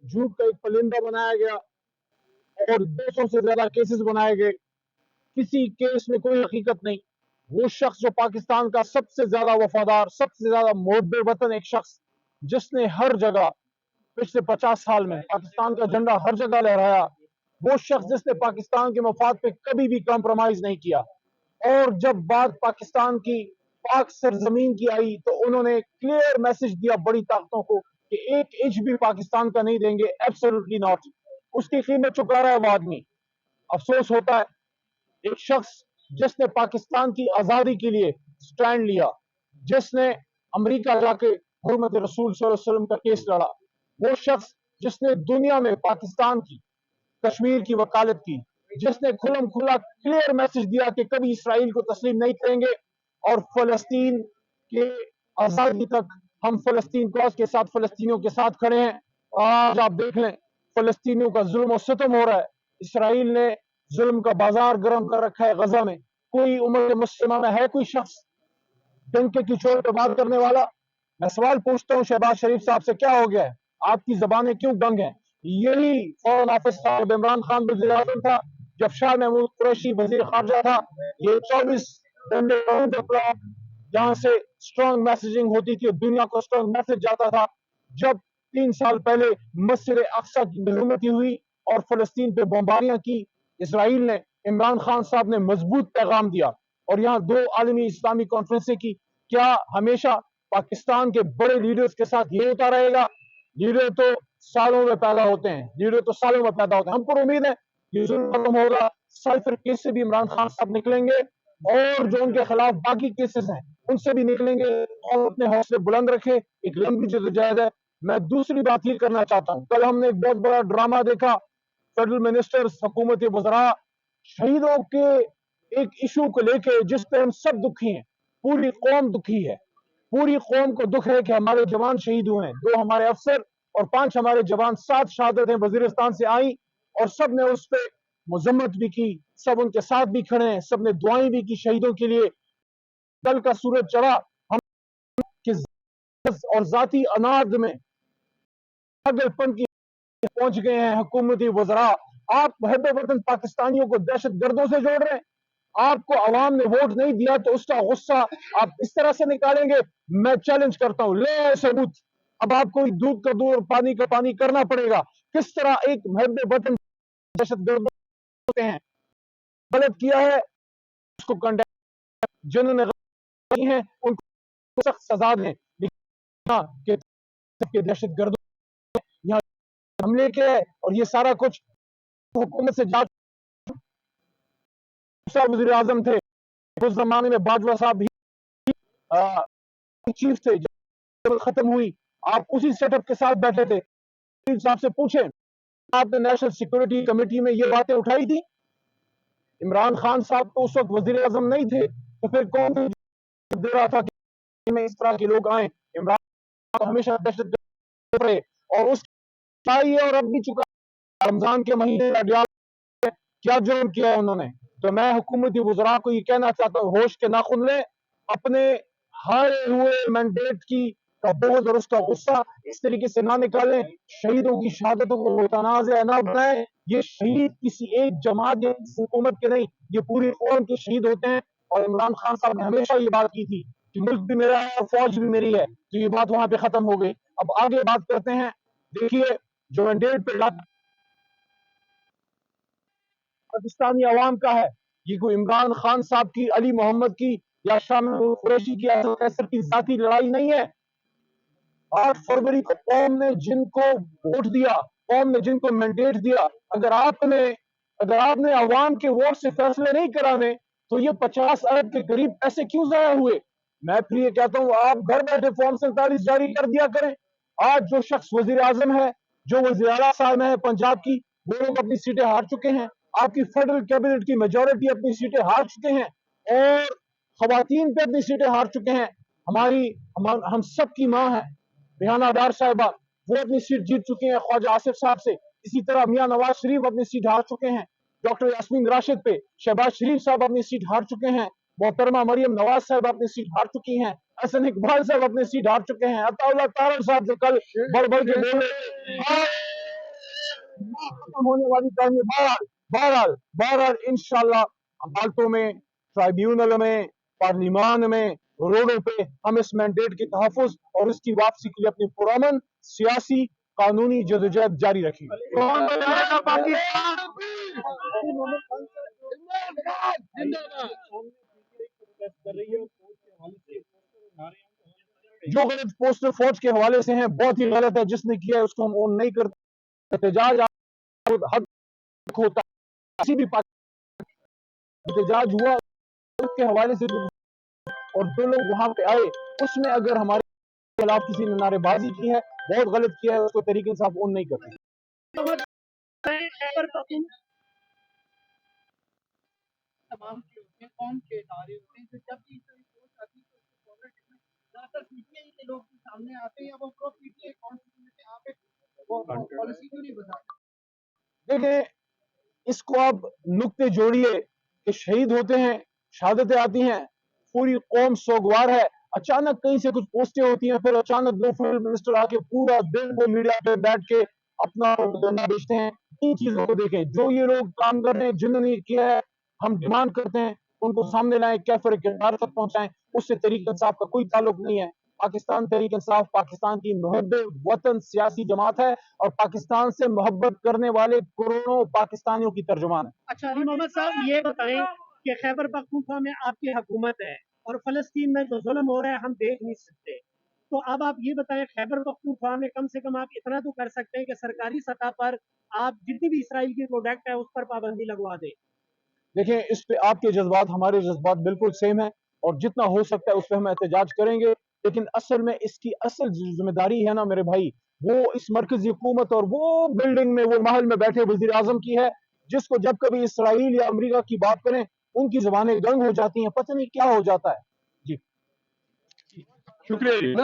झूठ का एक परिंदा बनाया गया और 200 से ज्यादा केसेस बनाए गए, किसी केस में कोई हकीकत नहीं। वो शख्स जो पाकिस्तान का सबसे ज्यादा वफादार, सबसे ज्यादा मोहब्बत वतन एक शख्स, जिसने हर जगह पिछले 50 साल में पाकिस्तान का झंडा हर जगह लहराया, वो शख्स जिसने पाकिस्तान के मफाद पे कभी भी कॉम्प्रोमाइज नहीं किया। और जब बात पाकिस्तान की पाक सरजमीन की आई तो उन्होंने क्लियर मैसेज दिया बड़ी ताकतों को कि एक इंच भी पाकिस्तान का नहीं देंगे, एब्सोल्युटली नॉट। उसकी कीमत चुका रहा है वो आदमी। अफसोस होता है एक शख्स जिसने पाकिस्तान की आजादी के लिए स्टैंड लिया, जिसने अमेरिका जाके हुर्मत रसूल सल्लल्लाहु अलैहि वसल्लम का केस लड़ा, वो शख्स जिसने दुनिया में पाकिस्तान की, कश्मीर की वकालत की, जिसने खुलम खुला क्लियर मैसेज दिया कि कभी इसराइल को तस्लीम नहीं करेंगे और फलस्तीन के आजादी तक हम फलस्तीन कॉज के साथ, फलस्तीनियों के साथ खड़े हैं। आज आप देख लें फलस्तीनियों का जुल्म और सितम हो रहा है। इसराइल ने जुल्म का बाजार गर्म कर रखा है गजा में। कोई उम्मत मुस्लिमा में है कोई शख्स डंके की चोट पर बात करने वाला? मैं सवाल पूछता हूँ शहबाज शरीफ साहब से, क्या हो गया है? आपकी जबानें क्यों दंग हैं? यही फॉरेन ऑफिस था जब इमरान खान वज़ीर आज़म था, जब शाह महमूद कुरैशी वजीर खारजा था। ये 24 डंडे जहां से स्ट्रॉन्ग मैसेजिंग होती थी, दुनिया को स्ट्रॉन्ग मैसेज जाता था। जब 3 साल पहले मस्जिद अक्सा की बेहुरमती हुई और फलस्तीन पे बमबारियां की, इसराइल ने, इमरान खान साहब ने मजबूत पैगाम दिया और यहाँ 2 आलमी इस्लामी कॉन्फ्रेंसें की। क्या हमेशा पाकिस्तान के बड़े लीडर्स के साथ ये होता रहेगा? लीडर तो सालों में पैदा होते हैं, लीडर तो सालों में पैदा होते हैं। हमको उम्मीद है ये जुल्म खत्म होगा, साइफर केस से भी इमरान खान साहब निकलेंगे और जो उनके खिलाफ बाकी केसेस हैं उनसे भी निकलेंगे। और अपने हौसले बुलंद रखे, एक लंबी जद्दोजहद है। मैं दूसरी बात ये करना चाहता हूँ, कल हमने एक बहुत बड़ा ड्रामा देखा, फेडरल मिनिस्टर्स, हुकूमत वज़रा शहीदों के एक इशू को लेके जिस पे हम सब दुखी हैं, पूरी कौम दुखी है। पूरी कौम को दुख है कि हमारे जवान शहीद हुए हैं, 2 हमारे अफसर और 5 हमारे जवान। 7 शहादतें वजीरिस्तान से आई और सब ने उस पर मजम्मत भी की, सब उनके साथ भी खड़े हैं, सब ने दुआएं भी की शहीदों के लिए। कल का सूरज चढ़ा, हम और जाती अनाद में पागलपन की पहुंच गए हैं हुकूमती वज़रा। आप मुहब्बत वतन पाकिस्तानियों को दहशत गर्दों से जोड़ रहे हैं। आपको आवाम ने वोट नहीं दिया तो उसका गुस्सा आप इस तरह से निकालेंगे? मैं चैलेंज करता हूं, ले सबूत। अब आपको दूध का दूध और पानी का पानी करना पड़ेगा। किस तरह एक मुहब्बत वतन दहशत गर्द होते हैं? गलत किया है उसको कंडेम, जिन्होंने गलत की है उनको सख्त सजा दें। लेकिन दहशत गर्द यहाँ हमले के है और ये सारा कुछ हुकूमत से जा। वज़ीर आज़म थे उस जमाने में, बाजवा साहब भी चीफ थे, जब खत्म हुई आप उसी सेटअप के साथ बैठे थे। साहब से पूछे, आपने नेशनल सिक्योरिटी कमेटी में ये बातें उठाई थी? इमरान खान साहब तो उस वक्त वजीर आजम नहीं थे, तो फिर कौन दे रहा था कि में इस तरह के लोग आए? इमरान खान हमेशा दहशत रहे और उस और अब भी चुका। रमजान के महीने क्या जुर्म किया है उन्होंने? तो मैं हुकूमती वज़रा को ये कहना चाहता हूँ, होश के नाखुन लें, अपने हारे हुए मैंडेट की का बोझ और उसका गुस्सा इस तरीके से ना निकालें। शहीदों की शहादतों को मुतनाज़ ना बनाएं। ये शहीद किसी एक जमात या हुकूमत के नहीं, ये पूरी कौम के शहीद होते हैं। और इमरान खान साहब ने हमेशा ये बात की थी कि मुल्क भी मेरा है और फौज भी मेरी है, तो ये बात वहां पे खत्म हो गई। अब आगे बात करते हैं। देखिए, जो मैंडेट पे पाकिस्तानी अवाम का है, ये कोई इमरान खान साहब की, अली मोहम्मद की या शाह महमूद कुरैशी की की जाती लड़ाई नहीं है। 8 फरवरी को कौम ने जिनको वोट दिया, कौम ने जिनको मैंडेट दिया, अगर आपने अवाम के वोट से फैसले नहीं कराने तो ये 50 अरब के करीब पैसे क्यों जाया हुए? मैं फिर ये कहता हूँ, आप घर बैठे फॉर्म 47 जारी कर दिया करें। आज जो शख्स वजीर आजम है, जो वज़ीर आला साहब है पंजाब की, वो लोग अपनी सीटें हार चुके हैं। आपकी फेडरल कैबिनेट की मेजोरिटी अपनी सीटें हार चुके हैं और खवातीन पे अपनी सीटें हार चुके हैं। हम सब की माँ है रिहाना डार साहिबा, वो अपनी सीट जीत चुके हैं ख्वाजा आसिफ साहब से। इसी तरह मियां नवाज शरीफ अपनी सीट हार चुके हैं। डॉक्टर यास्मीन राशिद पे शहबाज शरीफ साहब अपनी सीट हार चुके हैं। मोहतरमा मरियम नवाज साहब अपनी सीट हार चुकी हैं। हसन इकबाल साहब अपनी सीट हार चुके हैं। अताउल्लाह तारड़ साहब जो कल बढ़ बढ़ के बोले, ختم ہونے والی کہانی بہرحال بہرحال بہرحال انشاءاللہ عدالتوں میں، ٹرائیبیونل میں، پارلیمان میں، روڈوں پہ ہم اس مینڈیٹ کے تحفظ اور اس کی واپسی کے لیے اپنی پرامن سیاسی قانونی جدوجہد جاری رکھیں گے۔ کون بنائے گا پاکستان؟ جو غلط پوسٹر فوج کے حوالے سے ہیں بہت ہی غلط ہے، جس نے کیا ہے اس کو ہم اون نہیں کرتے۔ احتجاج حق ہوتا ہے، کسی بھی احتجاج ہوا اس کے حوالے سے اور جو لوگ وہاں پہ آئے اس میں اگر ہمارے خلاف کسی نے نعرے بازی کی ہے، بہت غلط کیا ہے، اس کو طریقے سے آپ اون نہیں کرتے۔ تمام کے ہوتے ہیں، قوم کے ادارے ہوتے ہیں، جو جب بھی کوئی پوسٹ آتی ہے تو اس کو فارورڈ کرنا ہے۔ زیادہ تر پی ٹی آئی کے لوگ بھی سامنے آتے ہیں، وہ پرو پی ٹی آئی کانسٹیٹیوشن سے آپ ایک پالیسی کیوں نہیں بتاتے؟ دیکھیں اس کو آپ نقطے جوڑیے کہ شہید ہوتے ہیں، شہادتیں آتی ہیں، پوری قوم سوگوار ہے، اچانک کہیں سے کچھ پوسٹیں ہوتی ہیں، پھر اچانک دو فیلڈ منسٹر آ کے پورا دن وہ میڈیا پہ بیٹھ کے اپنا پروپیگنڈا بیچتے ہیں۔ ان چیزوں کو دیکھیں، جو یہ لوگ کام کر رہے ہیں جنہوں نے یہ کیا ہے، ہم ڈیمانڈ کرتے ہیں ان کو سامنے لائیں، کیفر کردار تک پہنچائیں۔ اس سے تحریک انصاف کا کوئی تعلق نہیں ہے۔ پاکستان تحریک انصاف پاکستان کی محب وطن سیاسی جماعت ہے اور پاکستان سے محبت کرنے والے کروڑوں پاکستانیوں کی ترجمان ہے۔ اچھا علی محمد صاحب یہ بتائیں کہ خیبر پختونخوا میں آپ کی حکومت ہے اور فلسطین میں جو ظلم ہو رہا ہے ہم دیکھ نہیں سکتے، تو اب آپ یہ بتائیں خیبر پختونخوا میں کم سے کم آپ اتنا تو کر سکتے ہیں کہ سرکاری سطح پر آپ جتنی بھی اسرائیل کی پروڈکٹ ہے اس پر پابندی لگوا دیں۔ دیکھیں اس پہ آپ کے جذبات ہمارے جذبات بالکل سیم ہیں اور جتنا ہو سکتا ہے اس پہ ہم احتجاج کریں گے، لیکن اصل میں اس کی اصل ذمہ داری ہے نا میرے بھائی، وہ اس مرکزی حکومت اور وہ بلڈنگ میں وہ محل میں بیٹھے وزیر اعظم کی ہے، جس کو جب کبھی اسرائیل یا امریکہ کی بات کریں ان کی زبانیں گنگ ہو جاتی ہیں، پتہ نہیں کیا ہو جاتا ہے۔ جی شکریہ۔